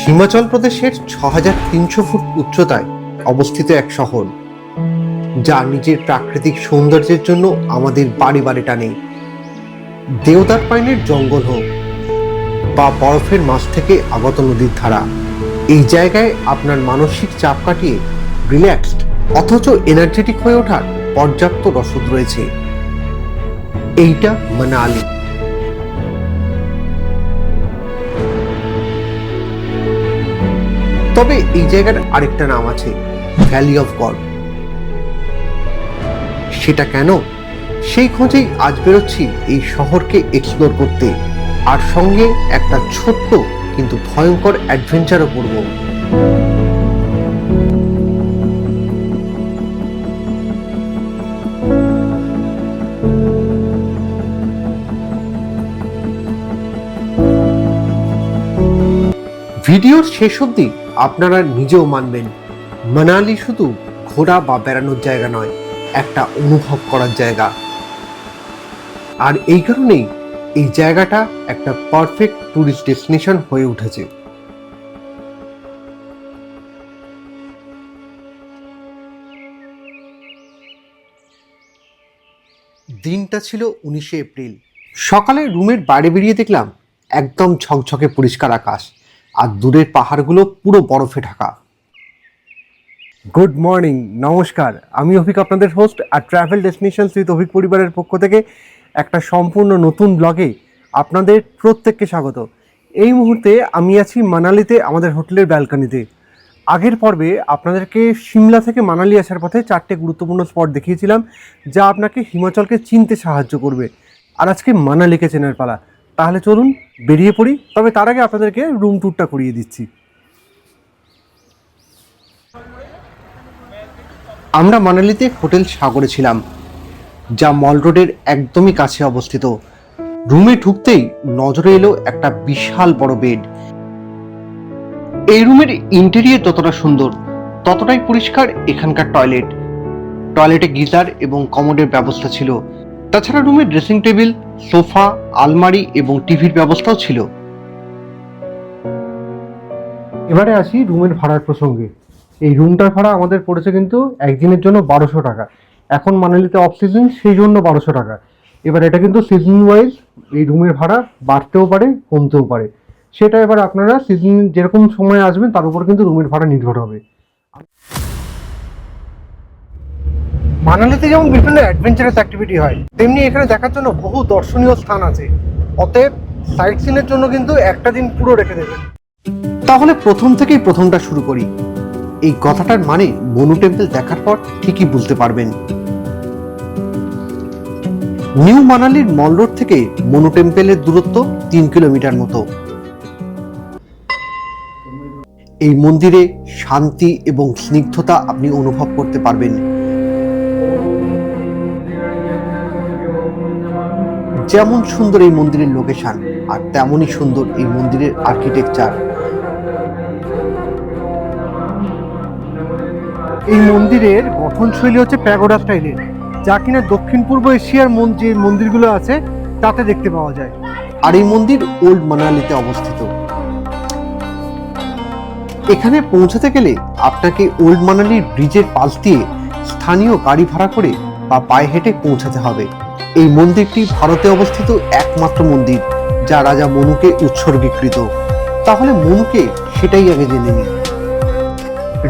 হিমাচল প্রদেশের ৬৩০০ ফুট উচ্চতায় অবস্থিত এক শহর, যা নিজের প্রাকৃতিক সৌন্দর্যের জন্য আমাদের বাড়ি বাড়ি টানে। দেওদার পাইনের জঙ্গল হোক বা বরফের মাঝ থেকে আগত নদীর ধারা, এই জায়গায় আপনার মানসিক চাপ কাটিয়ে রিল্যাক্সড অথচ এনার্জেটিক হয়ে ওঠার পর্যাপ্ত রসদ রয়েছে। এইটা মানালি। তবে এই জায়গার আরেকটা নাম আছে, ভ্যালি অফ গড। সেটা কেন, সেই খোঁজেই আজ বেরোচ্ছি এই শহরকে এক্সপ্লোর করতে, আর সঙ্গে একটা ছোট্ট কিন্তু ভয়ঙ্কর অ্যাডভেঞ্চারও করব। ভিডিওর শেষ অবধি আপনারা নিজেও মানবেন, মানালি শুধু ঘোরা বা বেড়ানোর জায়গা নয়, একটা অনুভব করার জায়গা। আর এই কারণেই এই জায়গাটা একটা পারফেক্ট ট্যুরিস্ট ডেস্টিনেশন হয়ে উঠেছে। দিনটা ছিল 19শে এপ্রিল। সকালে রুমের বাইরে বেরিয়ে দেখলাম একদম ঝকঝকে পরিষ্কার আকাশ, আর দূরের পাহাড়গুলো পুরো বরফে ঢাকা। গুড মর্নিং, নমস্কার। আমি অভিক, আপনাদের হোস্ট আর ট্রাভেল ডেস্টিনেশনস উইথ অভিক পরিবারের পক্ষ থেকে একটা সম্পূর্ণ নতুন ব্লগে আপনাদের প্রত্যেককে স্বাগত। এই মুহূর্তে আমি আছি মানালিতে, আমাদের হোটেলের ব্যালকনিতে। আগের পর্বে আপনাদেরকে সিমলা থেকে মানালি আসার পথে 4টে গুরুত্বপূর্ণ স্পট দেখিয়েছিলাম, যা আপনাকে হিমাচলকে চিনতে সাহায্য করবে। আর আজকে মানালিকে চেনার পালা। তাহলে চলুন বেরিয়ে পড়ি। তবে তার আগে আপনাদেরকে রুম ট্যুরটা করিয়ে দিচ্ছি। আমরা মানালিতে হোটেল সাগরে ছিলাম, যা মল রোডের একদমই কাছে অবস্থিত। রুমে ঢুকতেই নজরে এলো একটা বিশাল বড় বেড। এই রুমের ইন্টেরিয়র যতটা সুন্দর, ততটাই পরিষ্কার এখানকার টয়লেট। টয়লেটে গিজার এবং কমোডের ব্যবস্থা ছিল। তাছাড়া রুমে ড্রেসিং টেবিল, সোফা, আলমারি এবং টিভির ব্যবস্থাও ছিল। এবারে আসি রুমের ভাড়ার প্রসঙ্গে। এই রুমটার ভাড়া আমাদের পড়েছে কিন্তু একদিনের জন্য 1200 টাকা। এখন মানালিতে অফ সিজন, সেই জন্য 1200 টাকা। এবার এটা কিন্তু সিজন ওয়াইজ এই রুমের ভাড়া বাড়তেও পারে, কমতেও পারে। সেটা এবার আপনারা সিজন যেরকম সময় আসবেন তার উপর কিন্তু রুমের ভাড়া নির্ভর হবে। মানালিতে যেমন বিভিন্ন অ্যাডভেঞ্চারাস অ্যাক্টিভিটি হয়, তেমনি এখানে দেখার জন্য বহু দর্শনীয় স্থান আছে। অতএব সাইট সিনের জন্য কিন্তু একটা দিন পুরো রেখে দেবেন। তাহলে প্রথম থেকেই প্রথমটা শুরু করি। এই কথাটার মানে মনু টেম্পল দেখার পর ঠিকই বুঝতে পারবেন। নিউ মানালির মল রোড থেকে মনু টেম্পলের দূরত্ব 3 কিলোমিটার মতো। এই মন্দিরে শান্তি এবং স্নিগ্ধতা আপনি অনুভব করতে পারবেন। যেমন সুন্দর এই মন্দিরের লোকেশন, আর তেমনই সুন্দর এই মন্দিরের আর্কিটেকচার। এই মন্দিরের গঠনশৈলী হচ্ছে প্যাগোডা স্টাইলের, যা কিনা দক্ষিণ পূর্ব এশিয়ার যে মন্দিরগুলো আছে তাতে দেখতে পাওয়া যায়। আর এই মন্দির ওল্ড মানালিতে অবস্থিত। এখানে পৌঁছাতে গেলে আপনাকে ওল্ড মানালির ব্রিজের পাশ দিয়ে স্থানীয় গাড়ি ভাড়া করে বা পায়ে হেঁটে পৌঁছাতে হবে। এই মন্দিরটি ভারতে অবস্থিত একমাত্র মন্দির যা রাজা মনুকে উৎসর্গীকৃত। তাহলে মনুকে সেটাই আগে জেনে নিন।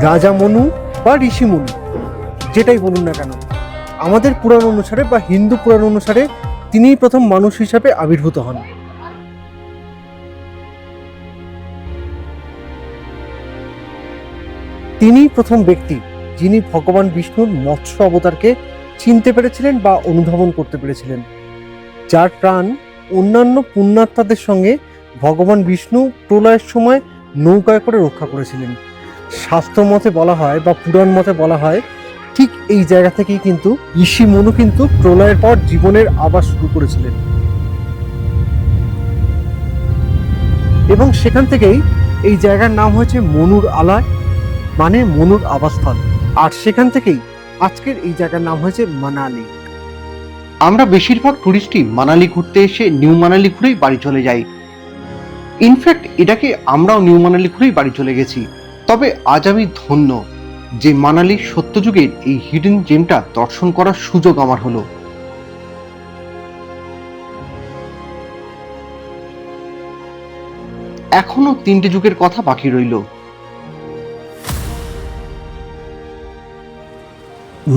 রাজা মনু বা ঋষি মনু, যেটাই বলুন না কেন, আমাদের পুরাণ অনুসারে বা হিন্দু পুরাণ অনুসারে তিনিই প্রথম মানুষ হিসাবে আবির্ভূত হন। তিনিই প্রথম ব্যক্তি যিনি ভগবান বিষ্ণুর মৎস্য অবতারকে চিনতে পেরেছিলেন বা অনুধাবন করতে পেরেছিলেন, যার প্রাণ অন্যান্য পুণ্যাত্মাদের সঙ্গে ভগবান বিষ্ণু প্রলয়ের সময় নৌকায় করে রক্ষা করেছিলেন। শাস্ত্র মতে বলা হয় বা পুরাণ মতে বলা হয়, ঠিক এই জায়গা থেকেই কিন্তু ঋষি মনু কিন্তু প্রলয়ের পর জীবনের আবাস শুরু করেছিলেন, এবং সেখান থেকেই এই জায়গার নাম হয়েছে মনুর আলয়, মানে মনুর আবাসস্থল। আর সেখান থেকেই আজকের এই জায়গার নাম হয়েছে মানালি। আমরা বেশিরভাগ টুরিস্টই মানালি ঘুরতে এসে নিউ মানালি ঘুরেই বাড়ি চলে যাই। ইনফ্যাক্ট এটাকে আমরাও নিউ মানালি ঘুরেই বাড়ি চলে গেছি। তবে আজ আমি ধন্য যে মানালির সত্যযুগের এই হিডেন জেমটা দর্শন করার সুযোগ আমার হলো। এখনো 3টে যুগের কথা বাকি রইল।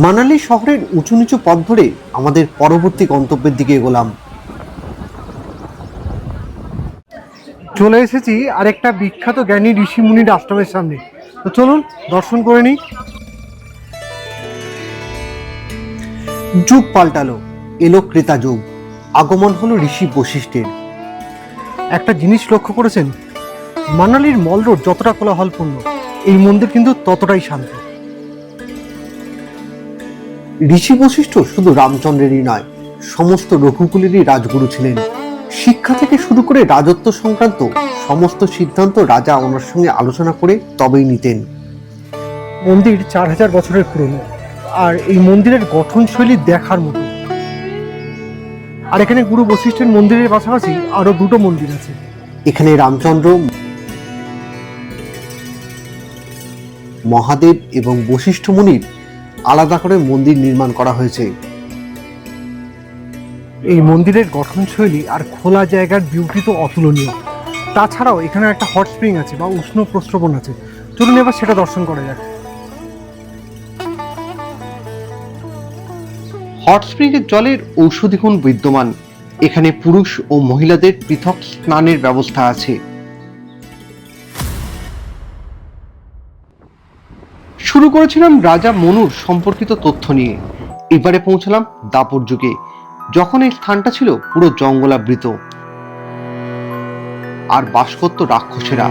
মানালি শহরের উঁচু নিচু পথ ধরে আমাদের পরবর্তী গন্তব্যের দিকে এগোলাম। চলে এসেছি আরেকটা বিখ্যাত জ্ঞানী ঋষি মুনির আশ্রমের সামনে। তো চলুন দর্শন করে নিই। যুগ পাল্টালো, এলো ক্রেতা যুগ, আগমন হলো ঋষি বশিষ্ঠের। একটা জিনিস লক্ষ্য করেছেন, মানালির মল রোড যতটা কোলাহলপূর্ণ, এই মন্দির কিন্তু ততটাই শান্ত। ঋষি বশিষ্ঠ শুধু রামচন্দ্রেরই নয়, সমস্ত রঘুকুলেরই রাজগুরু ছিলেন। শিক্ষা থেকে শুরু করে রাজত্ব সংক্রান্ত সমস্ত সিদ্ধান্ত রাজা ওনার সঙ্গে আলোচনা করে তবেই নিতেন। মন্দির 4000 বছরের পুরনো, আর এই মন্দিরের গঠনশৈলী দেখার মতো। আর এখানে গুরু বশিষ্ঠের মন্দিরের পাশাপাশি আরো 2টো মন্দির আছে। এখানে রামচন্দ্র, মহাদেব এবং বশিষ্ঠ মুনির আলাদা করে মন্দির নির্মাণ করা হয়েছে। এই মন্দিরের গঠনশৈলী আর খোলা জায়গার বিউটি তো অতুলনীয়। তাছাড়াও এখানে একটা হট স্প্রিং আছে বা উষ্ণ প্রস্রবণ আছে। চলুন এবার সেটা দর্শন করা যাক। হট স্প্রিং এর জলের ঔষধি গুণ বিদ্যমান। এখানে পুরুষ ও মহিলাদের পৃথক স্নানের ব্যবস্থা আছে। শুরু করেছিলাম রাজা মনুর সম্পর্কিত তথ্য নিয়ে। এবারে পৌঁছলাম দাপর যুগে, যখন এই স্থানটা ছিল পুরো জঙ্গলাবৃত আর বাস করত রাক্ষসেরা।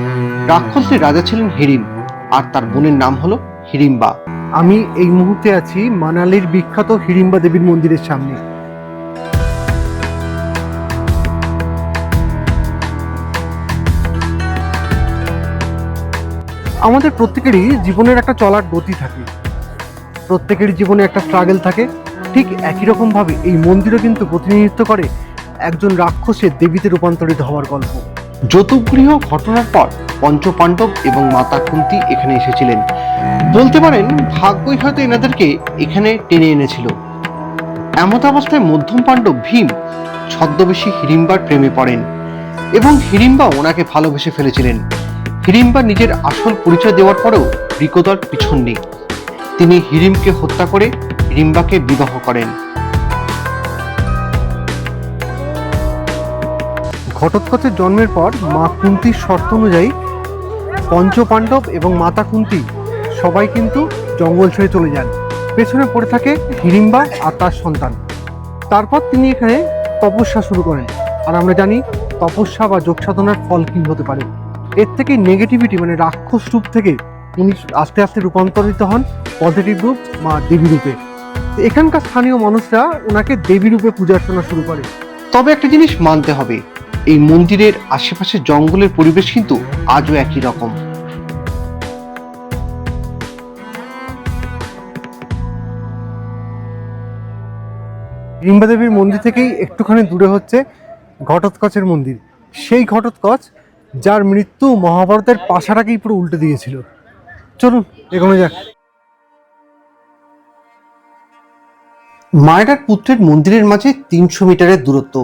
রাক্ষসের রাজা ছিলেন হিড়িম, আর তার বোনের নাম হলো হিড়িম্বা। আমি এই মুহূর্তে আছি মানালির বিখ্যাত হিড়িম্বা দেবীর মন্দিরের সামনে। আমাদের প্রত্যেকেরই জীবনের একটা চলার গতি থাকে, প্রত্যেকেরই জীবনে একটা স্ট্রাগল থাকে। ঠিক একই রকম ভাবে এই মন্দিরও কিন্তু প্রতিনিধিত্ব করে একজন রাক্ষসের দেবীতে রূপান্তরিত হওয়ার গল্প। যতুগৃহ ঘটনার পর পঞ্চপাণ্ডব এবং মাতা কুন্তী এখানে এসেছিলেন। বলতে পারেন ভাগ্যই হয়তো এনাদেরকে এখানে টেনে এনেছিল। এমত অবস্থায় মধ্যম পাণ্ডব ভীম ছদ্মবেশী হিড়িম্বার প্রেমে পড়েন এবং হিড়িম্বা ওনাকে ভালোবেসে ফেলেছিলেন। হিড়িম্বা নিজের আসল পরিচয় দেওয়ার পরেও বৃকোদর পিছন নেই। তিনি হিড়িমকে হত্যা করে হিড়িম্বাকে বিবাহ করেন। ঘটোৎকচের জন্মের পর মা কুন্তীর শর্ত অনুযায়ী পঞ্চপাণ্ডব এবং মাতা কুন্তী সবাই কিন্তু জঙ্গল ছেড়ে চলে যান। পেছনে পড়ে থাকে হিড়িম্বা আর তার সন্তান। তারপর তিনি এখানে তপস্যা শুরু করেন। আর আমরা জানি তপস্যা বা যোগ সাধনার ফল কি হতে পারে। এর থেকে নেগেটিভিটি মানে রাক্ষস রূপ থেকে উনি আস্তে আস্তে রূপান্তরিত হন পজিটিভ রূপ বা দেবী রূপে। এখানকার স্থানীয় মানুষরা ওনাকে দেবী রূপে পূজা অর্চনা শুরু করে। তবে একটা জিনিস মানতে হবে, এই মন্দিরের আশেপাশে জঙ্গলের পরিবেশ কিন্তু আজও একই রকম। হিড়িম্বা দেবীর মন্দির থেকেই একটুখানি দূরে হচ্ছে ঘটোৎকচের মন্দির। সেই ঘটোৎকচ যার মৃত্যু মহাভারতের পাশাটাকেই পুরো উল্টে দিয়েছিল। চলুন এগোনো যাক। মায়ের আর পুত্রের মন্দিরের মাঝে 300 মিটারের দূরত্ব,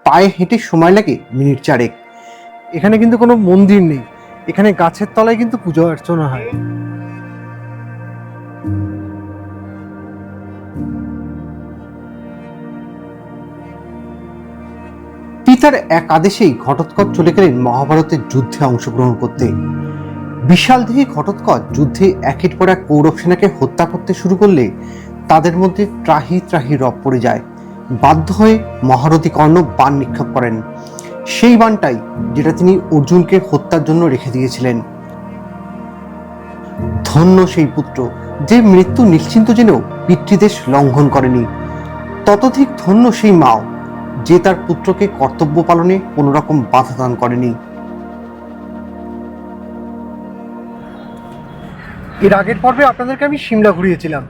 পায়ে হেঁটে সময় লাগে মিনিট 4। এখানে কিন্তু কোনো মন্দির নেই, এখানে গাছের তলায় কিন্তু পুজো অর্চনা হয়। পিতার এক আদেশেই ঘটোৎকচ চলে গেলেন মহাভারতের যুদ্ধে অংশগ্রহণ করতে। বিশাল দেহে ঘটোৎকচ যুদ্ধে একের পর এক কৌরব সেনাকে হত্যা করতে শুরু করলে তাদের মধ্যে ত্রাহি ত্রাহি রব পড়ে যায়। বাধ্য হয়ে মহারথী কর্ণ বাণ নিক্ষেপ করেন, সেই বাণটাই যেটা তিনি অর্জুনকে হত্যার জন্য রেখে দিয়েছিলেন। ধন্য সেই পুত্র যে মৃত্যু নিশ্চিন্ত জেনেও পিতৃদেশ লঙ্ঘন করেনি। ততোধিক ধন্য সেই মাও যে তার পুত্রকে কর্তব্য পালনে কোনো রকম বাধা দান করেনি। এর আগের পর্বে আপনাদেরকে আমি সিমলা ঘুরিয়েছিলাম,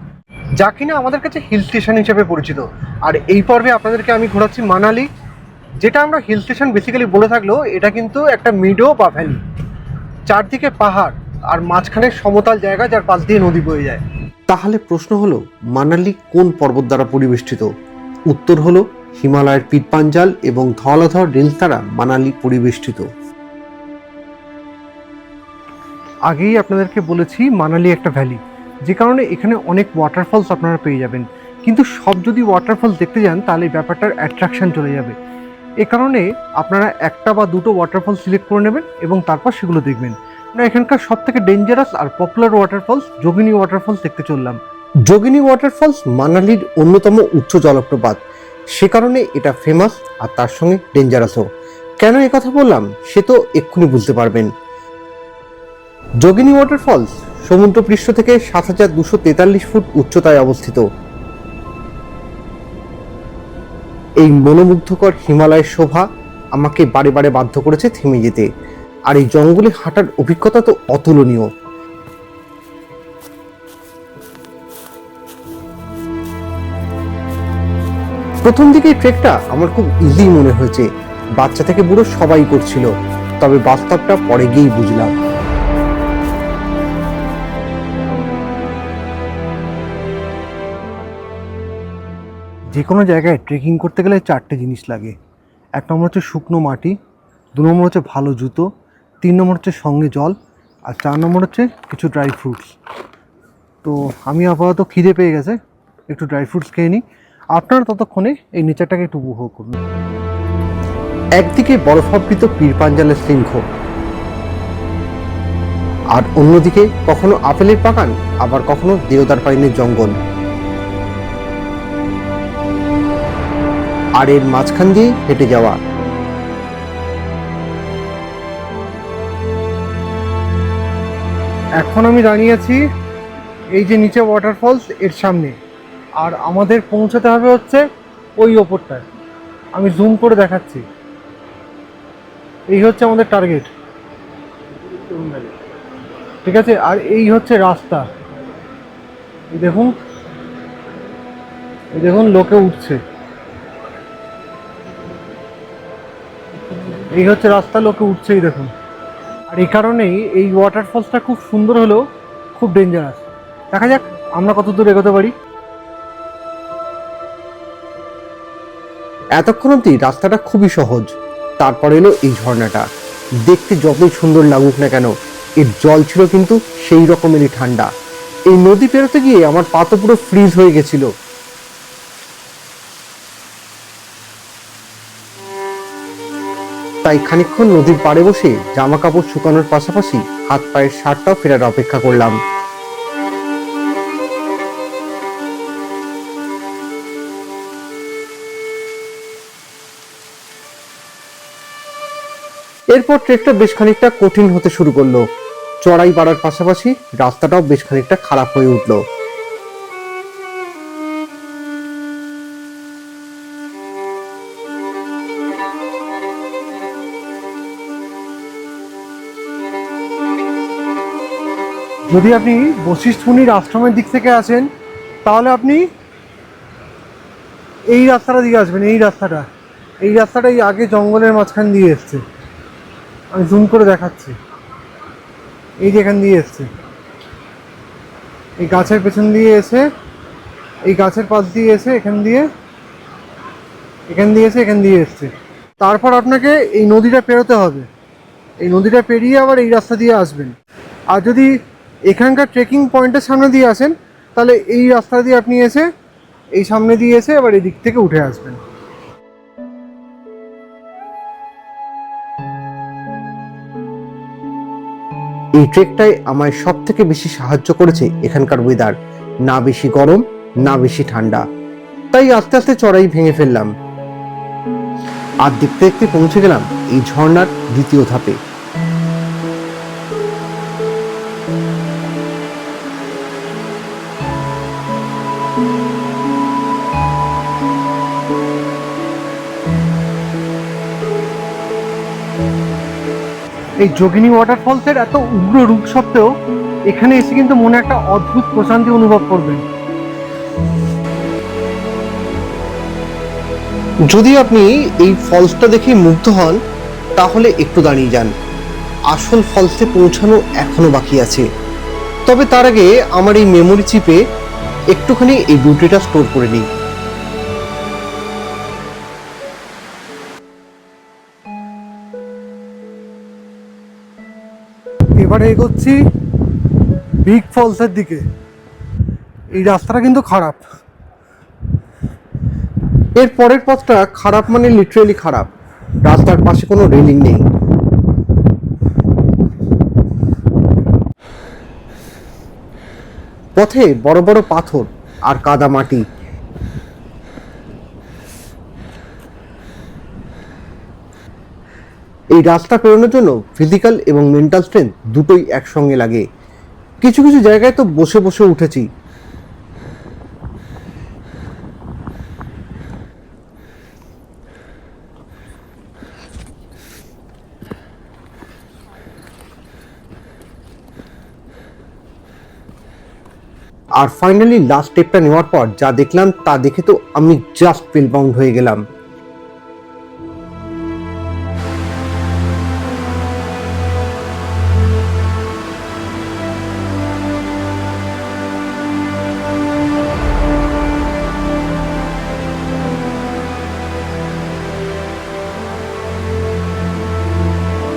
যা কিনা আমাদের কাছে হিল স্টেশন হিসেবে পরিচিত। আর এই পর্বে আপনাদেরকে আমি ঘোরাচ্ছি মানালি, যেটা আমরা হিল স্টেশন বেসিক্যালি বলে থাকলেও এটা কিন্তু একটা মিডো বা ভ্যালি, চারদিকে পাহাড় আর মাঝখানে সমতল জায়গা যার পাশ দিয়ে নদী বয়ে যায়। তাহলে প্রশ্ন হলো, মানালি কোন পর্বত দ্বারা পরিবেষ্টিত? উত্তর হলো হিমালয়ের পীরপাঞ্জাল এবং ধওলাধর রেঞ্জ দ্বারা মানালি পরিবেষ্টিত। আগেই আপনাদেরকে বলেছি মানালি একটা ভ্যালি, যে কারণে এখানে অনেক ওয়াটারফলস আপনারা পেয়ে যাবেন, কিন্তু সব যদি ওয়াটারফলস দেখতে যান তাহলে ব্যাপারটার অ্যাট্রাকশন চলে যাবে। এ কারণে আপনারা একটা বা দুটো ওয়াটারফল সিলেক্ট করে নেবেন এবং তারপর সেগুলো দেখবেন। না, এখানকার সব থেকে dangerous are popular waterfalls Yogini waterfalls দেখতে চললাম। যোগিনী ওয়াটারফলস মানালির অন্যতম উচ্চ জলপ্রপাত, সে কারণে এটা ফেমাস আর তার সঙ্গে ডেঞ্জারাসও। কেন কথা বললাম সে তো এক্ষুনি বুঝতে পারবেন। যোগিনী ওয়াটারফলস সমুদ্রপৃষ্ঠ থেকে ৭,২৪৩ ফুট উচ্চতায় অবস্থিত। এই মনোমুগ্ধকর হিমালয়ের শোভা আমাকে বারে বারে বাধ্য করেছে থেমে যেতে, আর এই জঙ্গলে হাঁটার অভিজ্ঞতা তো অতুলনীয়। প্রথম দিকে ট্রেকটা আমার খুব ইজি মনে হয়েছে, বাচ্চা থেকে বুড়ো সবাই করছিল, তবে বাস্তবটা পরে গিয়েই বুঝলাম। যে কোনো জায়গায় ট্রেকিং করতে গেলে চারটে জিনিস লাগে। এক নম্বর হচ্ছে শুকনো মাটি, দু নম্বর হচ্ছে ভালো জুতো, তিন নম্বর হচ্ছে সঙ্গে জল, আর 4 নম্বর হচ্ছে কিছু ড্রাই ফ্রুটস। তো আমি আপাতত খিদে পেয়ে গেছে, একটু ড্রাই ফ্রুটস খেয়ে নিই। আপনারা ততক্ষণে এই নেচারটাকে একটু উপভোগ করুন। একদিকে বরফাবৃত পীরপাঞ্জালের শৃঙ্খ, আর অন্যদিকে কখনো আপেলের বাগান, আবার কখনো দেওদার পাইনের জঙ্গল, আর এর মাঝখান দিয়ে হেঁটে যাওয়া। এখন আমি দাঁড়িয়ে আছি এই যে নিচে ওয়াটারফলস এর সামনে, আর আমাদের পৌঁছাতে হবে হচ্ছে ওই ওপরটায়। আমি জুম করে দেখাচ্ছি, এই হচ্ছে আমাদের টার্গেট, ঠিক আছে? আর এই হচ্ছে রাস্তা, এই দেখুন, এই দেখুন লোকে উঠছে, এই হচ্ছে রাস্তা, লোকে উঠছেই দেখুন। আর এই কারণেই এই ওয়াটারফলসটা খুব সুন্দর হলেও খুব ডেঞ্জারাস। দেখা যাক আমরা কত দূর এগোতে পারি। এতক্ষণ অব্দি রাস্তাটা খুবই সহজ, তারপর এলো এই ঝর্ণাটা। দেখতে যতই সুন্দর লাগুক না কেন, এর জল ছিল কিন্তু সেই রকমেরই ঠান্ডা। এই নদী পেরোতে গিয়ে আমার পা তো পুরো ফ্রিজ হয়ে গেছিল। তাই খানিকক্ষণ নদীর পাড়ে বসে জামা কাপড় শুকানোর পাশাপাশি হাত পায়ের শার্টটাও ফেরার অপেক্ষা করলাম। এরপর ট্রেকটা বেশ খানিকটা কঠিন হতে শুরু করলো, চড়াই বাড়ার পাশাপাশি রাস্তাটাও বেশ খানিকটা খারাপ হয়ে উঠলো। যদি আপনি বশিষ্ঠ মুনির আশ্রমের দিক থেকে আসেন তাহলে আপনি এই রাস্তাটা দিয়ে আসবেন। এই রাস্তাটাই আগে জঙ্গলের মাঝখান দিয়ে এসছে, আমি জুম করে দেখাচ্ছি। এই যে এখান দিয়ে এসছে, এই গাছের পেছন দিয়ে এসে, এই গাছের পাশ দিয়ে এসে, এখান দিয়ে এসছে। তারপর আপনাকে এই নদীটা পেরোতে হবে, এই নদীটা পেরিয়ে আবার এই রাস্তা দিয়ে আসবেন। আর যদি এখানকার ট্রেকিং পয়েন্টের সামনে দিয়ে আসেন তাহলে এই রাস্তা দিয়ে আপনি এসে, এই সামনে দিয়ে এসে আবার এই দিক থেকে উঠে আসবেন। এই ট্রেকটায় আমায় সব থেকে বেশি সাহায্য করেছে এখানকার ওয়েদার, না বেশি গরম না বেশি ঠান্ডা। তাই আস্তে আস্তে চড়াই ভেঙে ফেললাম, আর দেখতে দেখতে পৌঁছে গেলাম এই ঝর্ণার দ্বিতীয় ধাপে। এই যোগিনী ওয়াটারফলসের এত উগ্র রূপ সত্ত্বেও এখানে এসে কিন্তু মনে একটা অদ্ভুত প্রশান্তি অনুভব করবেন। যদি আপনি এই ফলসটা দেখে মুগ্ধ হন তাহলে একটু দাঁড়িয়ে যান, আসল ফলসে পৌঁছানো এখনো বাকি আছে। তবে তার আগে আমার এই মেমোরি চিপে একটুখানি এই বিউটিটা স্টোর করে নিই। এবারে এগোচ্ছি বিগ ফলসের দিকে। এই রাস্তাটা কিন্তু খারাপ। এর পরের পথটা খারাপ মানে লিটারেলি খারাপ, রাস্তার পাশে কোনো রেলিং নেই। পথে বড় বড় পাথর আর কাদা মাটি। এই রাস্তা পেরোনোর জন্য ফিজিক্যাল এবং মেন্টাল স্ট্রেংথ দুটোই একসঙ্গে লাগে। কিছু কিছু জায়গায় তো বসে বসে উঠেছি। আর ফাইনালি লাস্ট স্টেপটা নেওয়ার পর যা দেখলাম তা দেখে তো আমি জাস্ট স্পেলবাউন্ড হয়ে গেলাম।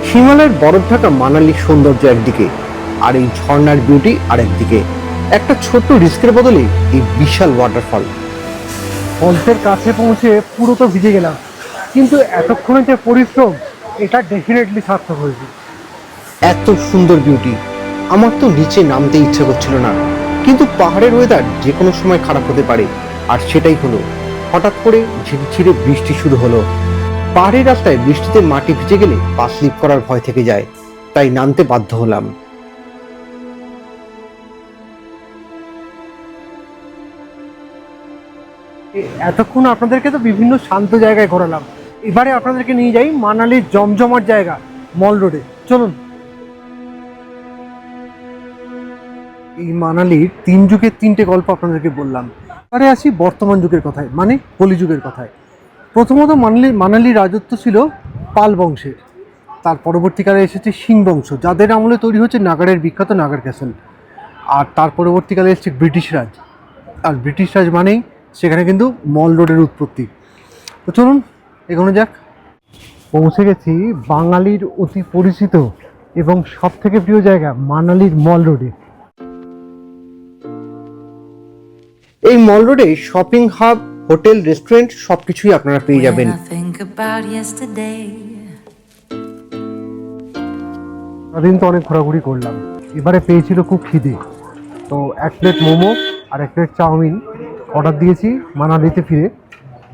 হিমালয়ের বরফ ঢাকা মানালির সৌন্দর্য একদিকে, আর এই ঝর্ণার বিউটি আরেকদিকে। একটা ছোট্ট রিস্কের বদলে এই বিশাল ওয়াটারফল। ফলসের কাছে পৌঁছে পুরো তো ভিজে গেলাম, কিন্তু এতক্ষণে যে পরিশ্রম এটা ডেফিনেটলি সার্থক হয়েছে। এত সুন্দর বিউটি, আমার তো নিচে নামতে ইচ্ছে করছিল না, কিন্তু পাহাড়ের ওয়েদার যে কোনো সময় খারাপ হতে পারে, আর সেটাই হলো। হঠাৎ করে ঝিরঝিরে বৃষ্টি শুরু হলো। পাহাড়ি রাস্তায় বৃষ্টিতে মাটি ভিজে গেলে পা স্লিপ করার ভয় থেকে যায়, তাই নামতে বাধ্য হলাম। এতক্ষণ আপনাদেরকে তো বিভিন্ন শান্ত জায়গায় ঘোরালাম, এবারে আপনাদেরকে নিয়ে যাই মানালির জমজমাট জায়গা মল রোডে। চলুন। এই মানালির 3 যুগের 3টে গল্প আপনাদেরকে বললাম, এবারে আসি বর্তমান যুগের কথায়, মানে কলিযুগের কথায়। প্রথমত মানালির রাজত্ব ছিল পাল বংশের, তার পরবর্তীকালে এসেছে সিং বংশ, যাদের আমলে তৈরি হচ্ছে নাগারের বিখ্যাত নাগার ক্যাসেল। আর তার পরবর্তীকালে এসেছে ব্রিটিশ রাজ, আর ব্রিটিশ রাজ মানেই সেখানে কিন্তু মল রোডের উৎপত্তি। তো চলুন এগোনো যাক। পৌঁছে গেছি বাঙালির অতি পরিচিত এবং সব থেকে প্রিয় জায়গা মানালির মল রোডে। এই মল রোডে শপিং হাব, হোটেল, রেস্টুরেন্ট সবকিছুই আপনারা পেয়ে যাবেন। সারাদিন তো অনেক ঘোরাঘুরি করলাম, এবারে পেয়েছিল খুব খিদে, তো 1 প্লেট মোমো আর 1 প্লেট চাউমিন অর্ডার দিয়েছি মানালিতে ফিরে।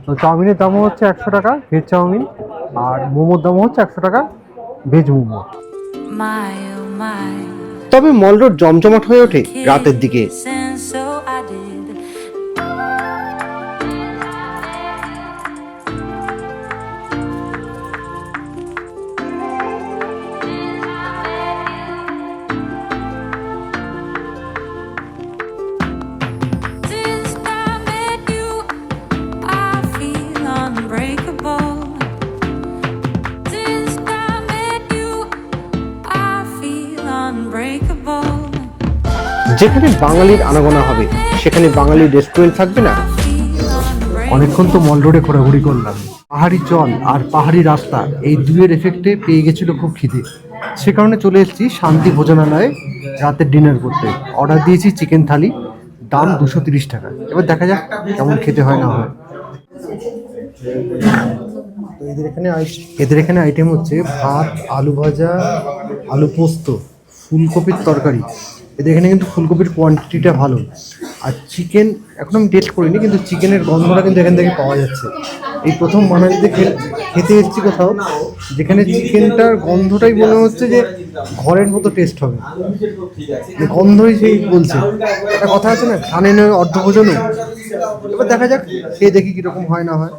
তো চাউমিনের দামও হচ্ছে 100 টাকা ভেজ চাউমিন, আর মোমোর দামও হচ্ছে 100 টাকা ভেজ মোমো। তবে মল রোড জমজমাট হয়ে ওঠে রাতের দিকে। যেখানে বাঙালির আনাগোনা হবে সেখানে বাঙালির রেস্টুরেন্ট থাকবে না। অনেকক্ষণ তো মল রোডে ঘোরাঘুরি করলাম, পাহাড়ি জল আর পাহাড়ি রাস্তা এই দুয়ের এফেক্টে পেয়ে গেছিল খুব খিদে। সে কারণে চলে এসেছি শান্তি ভোজনালয়ে রাতের ডিনার করতে। অর্ডার দিয়েছি চিকেন থালি, দাম 230 টাকা। এবার দেখা যাক কেমন খেতে হয় না হয়। তো এদের এখানে আইটেম হচ্ছে ভাত, আলু ভাজা, আলু পোস্ত, ফুলকপির তরকারি। এদের এখানে কিন্তু ফুলকপির কোয়ান্টিটিটা ভালো। আর চিকেন এখন আমি টেস্ট করিনি, কিন্তু চিকেনের গন্ধটা কিন্তু এখান থেকে পাওয়া যাচ্ছে। এই প্রথম মানালিতে খেতে এসেছি কোথাও যেখানে চিকেনটার গন্ধটাই মনে হচ্ছে যে ঘরের মতো টেস্ট হবে, গন্ধই সেই বলছে। একটা কথা আছে না, ঘ্রাণে নয় অর্ধভোজনও। এবার দেখা যাক, খেয়ে দেখি কীরকম হয় না হয়।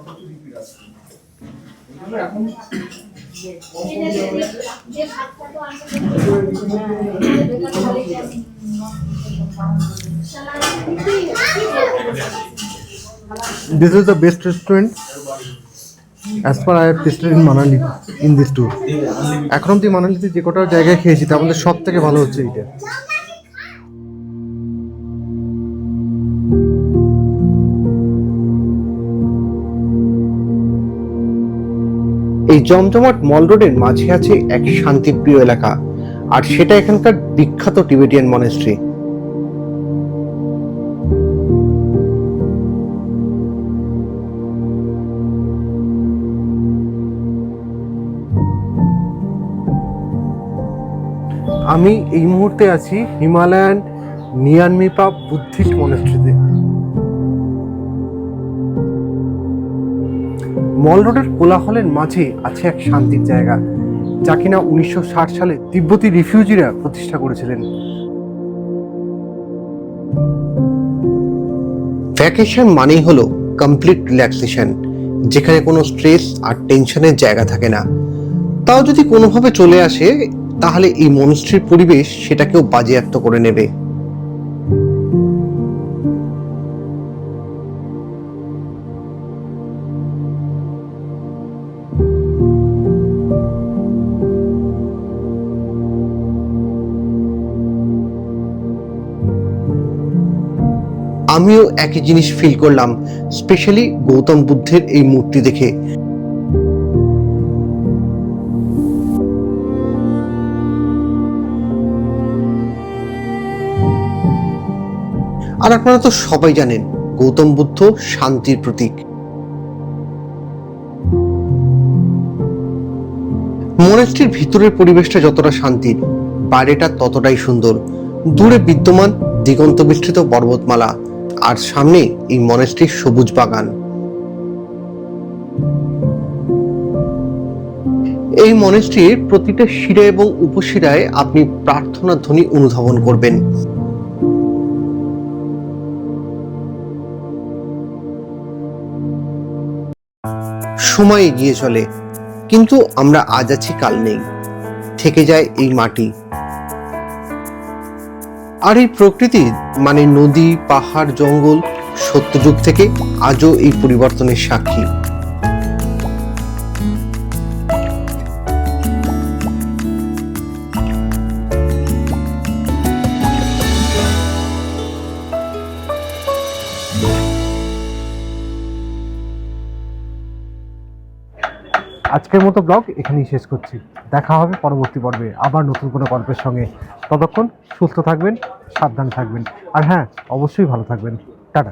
This is the best restaurant as per I have tested in Manali in this tour. এখন অব্দি মানালিতে যে কটা জায়গায় খেয়েছি তার মধ্যে সব থেকে ভালো হচ্ছে এইটা। এই জমজমাট মল রোডের মাঝে আছে এক শান্তিপ্রিয় এলাকা, আর সেটা এখানকার বিখ্যাত টিবেটিয়ান মনেস্ট্রি। আমি এই মুহূর্তে আছি হিমালয়ান নিয়ানমিপা বুদ্ধিস্ট মনেস্ট্রিতে। মল রোডের কোলাহলের মাঝে আছে এক শান্তির জায়গা, যা কিনা 1960 সালে তিব্বতী রিফিউজিরা প্রতিষ্ঠা করেছিলেন। ভ্যাকেশন মানেই হলো কমপ্লিট রিল্যাক্সেশন, যেখানে কোনো স্ট্রেস আর টেনশনের জায়গা থাকে না। তাও যদি কোনোভাবে চলে আসে, তাহলে এই মনস্ট্রির পরিবেশ সেটাকেও বাজেয়াপ্ত করে নেবে। আমিও একই জিনিস ফিল করলাম, স্পেশালি গৌতম বুদ্ধের এই মূর্তি দেখে। আর আপনারা তো সবাই জানেন, গৌতম বুদ্ধ শান্তির প্রতীক। মনেস্ট্রির ভিতরের পরিবেশটা যতটা শান্তির, বাইরেটা ততটাই সুন্দর। দূরে বিদ্যমান দিগন্ত বিস্তৃত পর্বতমালা, আর সামনে এই মনেস্ট্রির সবুজ বাগান। এই মনেস্ট্রির প্রতিটা শিরা এবং উপশিরায় আপনি প্রার্থনার ধ্বনি অনুধাবন করবেন। সময় এগিয়ে চলে, কিন্তু আমরা আজ আছি কাল নেই। থেকে যায় এই মাটি আর এই প্রকৃতি, মানে নদী, পাহাড়, জঙ্গল, সত্যযুগ থেকে আজও এই পরিবর্তনের সাক্ষী। আজকের মতো ব্লগ এখানেই শেষ করছি। দেখা হবে পরবর্তী পর্বে আবার নতুন কোনো গল্পের সঙ্গে। ততক্ষণ সুস্থ থাকবেন, সাবধান থাকবেন, আর হ্যাঁ, অবশ্যই ভালো থাকবেন। টাটা।